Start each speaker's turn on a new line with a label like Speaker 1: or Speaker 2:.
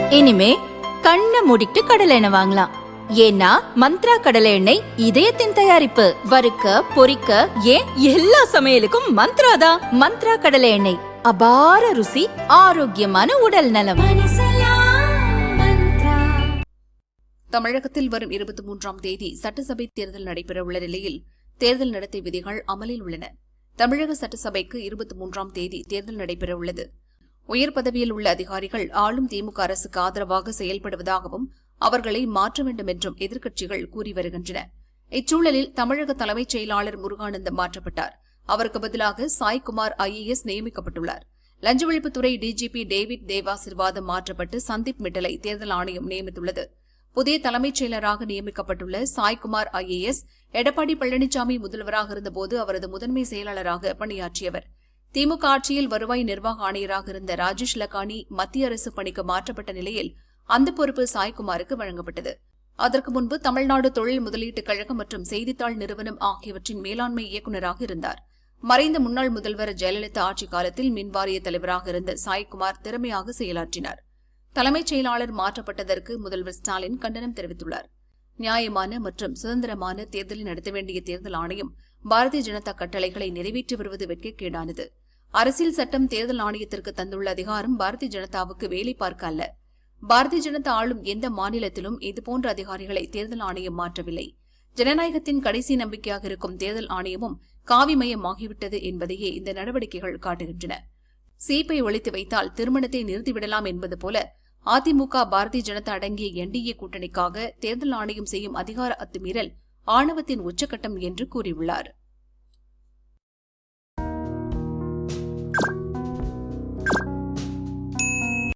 Speaker 1: இனிமே கண்ணை மூடிட்டு கடலை எண்ணெய் வாங்கலாம். ஏன்னா மந்த்ரா கடலை எண்ணெய் இதயத்தின் தயாரிப்பு. வறுக்க பொரிக்க ஏன் எல்லா சமையலுக்கும் மந்த்ரா தான். மந்த்ரா கடலை எண்ணெய், அபார ருசி, ஆரோக்கியமான உடல் நலம்.
Speaker 2: தமிழகத்தில் வரும் 23ஆம் தேதி சட்டசபை தேர்தல் நடைபெறவுள்ள நிலையில் தேர்தல் நடத்தை விதிகள் அமலில் உள்ளன. தமிழக சட்டசபைக்கு 23ஆம் தேதி தேர்தல் நடைபெறவுள்ளது. உயர் பதவியில் உள்ள அதிகாரிகள் ஆளும் திமுக அரசுக்கு ஆதரவாக செயல்படுவதாகவும் அவர்களை மாற்ற வேண்டும் என்றும் எதிர்க்கட்சிகள் கூறி வருகின்றன. இச்சூழலில் தமிழக தலைமைச் செயலாளர் முருகானந்தம் மாற்றப்பட்டார். அவருக்கு பதிலாக சாய்குமார் IAS நியமிக்கப்பட்டுள்ளார். லஞ்ச ஒழிப்புத்துறை டிஜிபி டேவிட் தேவாசிர்வாதம் மாற்றப்பட்டு சந்தீப் மிட்டலை தேர்தல் ஆணையம் நியமித்துள்ளது. புதிய தலைமைச் செயலராக நியமிக்கப்பட்டுள்ள சாய்குமார் IAS எடப்பாடி பழனிசாமி முதல்வராக இருந்தபோது அவரது முதன்மை செயலாளராக பணியாற்றியவர். திமுக ஆட்சியில் வருவாய் நிர்வாக ஆணையராக இருந்த ராஜேஷ் லக்கானி மத்திய அரசு பணிக்கு மாற்றப்பட்ட நிலையில் அந்த பொறுப்பு சாய்குமாருக்கு வழங்கப்பட்டது. அதற்கு முன்பு தமிழ்நாடு தொழில் முதலீட்டுக் கழகம் மற்றும் செய்தித்தாள் நிறுவனம் ஆகியவற்றின் மேலாண்மை இயக்குநராக இருந்தார். மறைந்த முன்னாள் முதல்வர் ஜெயலலிதா ஆட்சிக் காலத்தில் மின்வாரிய தலைவராக இருந்த சாய்குமார் திறமையாக செயலாற்றினார். தலைமைச் செயலாளர் மாற்றப்பட்டதற்கு முதல்வர் ஸ்டாலின் கண்டனம் தெரிவித்துள்ளார். நியாயமான மற்றும் சுதந்திரமான தேர்தலை நடத்த வேண்டிய தேர்தல் ஆணையம் பாரதிய ஜனதா கட்டளைகளை நிறைவேற்றி வருவது வெட்கக்கேடானது. அரசியல் சட்டம் தேர்தல் ஆணையத்திற்கு தந்துள்ள அதிகாரம் பாரதிய ஜனதாவுக்கு வேலை பார்க்க அல்ல. பாரதிய ஜனதா ஆளும் எந்த மாநிலத்திலும் இதுபோன்ற அதிகாரிகளை தேர்தல் ஆணையம் மாற்றவில்லை. ஜனநாயகத்தின் கடைசி நம்பிக்கையாக இருக்கும் தேர்தல் ஆணையமும் காவிமயமாகிவிட்டது என்பதையே இந்த நடவடிக்கைகள் காட்டுகின்றன. சீப்பை ஒழித்து வைத்தால் திருமணத்தை நிறுத்திவிடலாம் என்பது போல அதிமுக பாரதிய ஜனதா அடங்கிய NDA கூட்டணிக்காக தேர்தல் ஆணையம் செய்யும் அதிகார அத்துமீறல் ஆணவத்தின் உச்சகட்டம் என்று கூறியுள்ளார்.